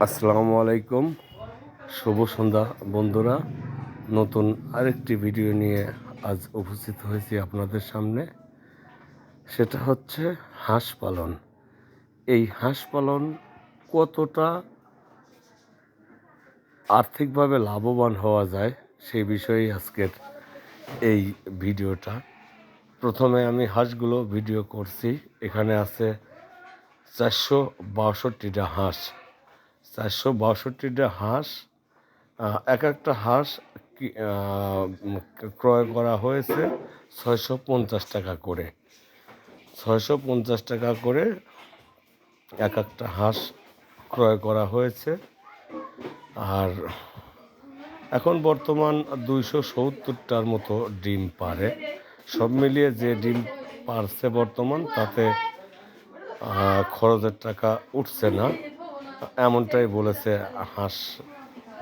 আসসালামু আলাইকুম, শুভ সন্ধ্যা বন্ধুরা। নতুন আরেকটি ভিডিও নিয়ে আজ উপস্থিত হয়েছি আপনাদের সামনে। সেটা হচ্ছে হাঁস পালন। এই হাঁস পালন কতটা আর্থিকভাবে লাভবান হওয়া যায় সেই বিষয়েই আজকের এই ভিডিওটা। প্রথমে আমি হাঁসগুলো ভিডিও করছি। এখানে আছে 462টা হাঁস। 462টা হাঁস, এক একটা হাঁস ক্রয় করা হয়েছে 650 টাকা করে। 650 টাকা করে এক একটা হাঁস ক্রয় করা হয়েছে। আর এখন বর্তমান 270টার মতো ডিম পারে। সব মিলিয়ে যে ডিম পারছে বর্তমান, তাতে খরচের টাকা উঠছে না, এমনটাই বলেছে হাঁস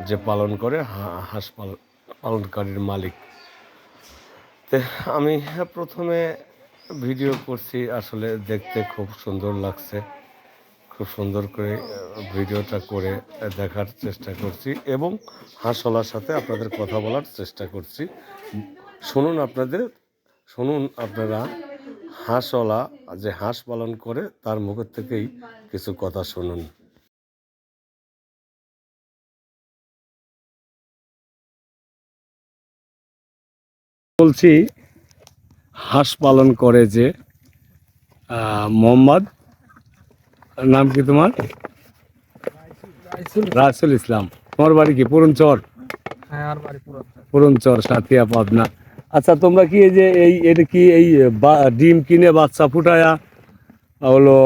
যে পালন করে, হাঁস পালনকারীর মালিক। তো আমি প্রথমে ভিডিও করছি, আসলে দেখতে খুব সুন্দর লাগছে। খুব সুন্দর করে ভিডিওটা করে দেখার চেষ্টা করছি এবং হাঁসওয়ালার সাথে আপনাদের কথা বলার চেষ্টা করছি। শুনুন আপনারা হাঁসওয়ালা যে হাঁস পালন করে তার মুখের থেকেই কিছু কথা শুনুন। বলছি, হাঁস পালন করে যে মোহাম্মদ, নাম কি তোমার? রাসুল ইসলাম। তোমার বাড়ি কি পুরনচর? হ্যাঁ, আর বাড়ি পুরনচর, সাথিয়া, পাবনা। আচ্ছা, তোমরা কি এই যে এটা কি এই ডিম কিনে বাচ্চা ফুটায়া হলো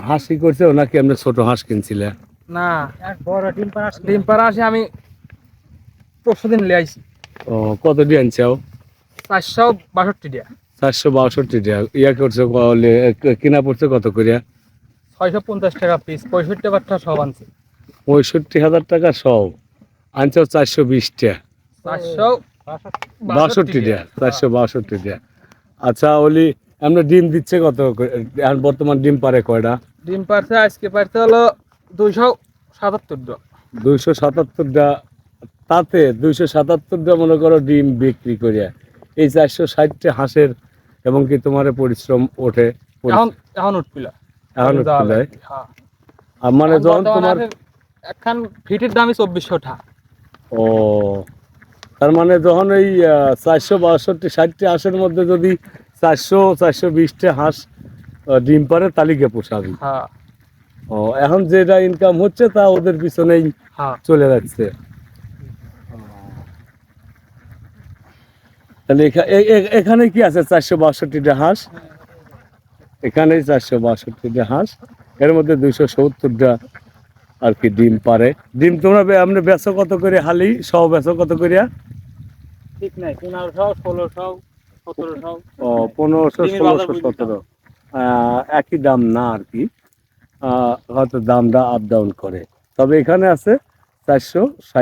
হাঁসি করছে, নাকি আমরা ছোট হাঁস কিনছিলে? না, এক বড় ডিম পাড়া আসে আমি পরশুদিন লিয়ে আইছি। ও, কত দিয়ে আনছাও? 462 টাকা। 462 টাকা। ইয়া করছে কিনা পড়ছে কত করিয়া? 650 টাকা পিস, 65 সব আনছে। 65,000 টাকা সব আনছাও? 420 টাকা? 462 টাকা? 462 টাকা। আচ্ছা, ওলি আমরা ডিম দিচ্ছে কত এখন বর্তমান? ডিম পারে কয়টা? ডিম পারছে আজকে পারছে হলো 277টা। 277টা। তাতে 277টা মনে করো ডিম বিক্রি করিয়া এই 460টা হাঁসের এবং কি তোমার পরিশ্রম ওঠে? এখন উঠপিল। এখন উঠলে হ্যাঁ, আর মানে যখন তোমার এখন ফিটের দামই 2400 টাকা। ও, তার মানে যখন এই 462-60টা হাঁসের মধ্যে যদি 420টা হাঁস ডিম পারে, তালিকা পোষাবি। হ্যাঁ ও, এখন যেটা ইনকাম হচ্ছে তা ওদের পিছনেই হ্যাঁ। চলে যাচ্ছে। তাহলে এখানে কি আছে? 462টা হাঁস। এখানে 462টা হাঁস, এর মধ্যে 270টা আর কি ডিম পারে। ডিম তোমরা আমরা বেচো কত করে? হালি সহ বেচো কত করিয়া? ঠিক নাই, 1500, 1600, 1700। ও, 1500, 1600, 1700 একই দাম না আর কি, হয়তো দামটা আপ ডাউন করে। তবে এখানে আছে 460।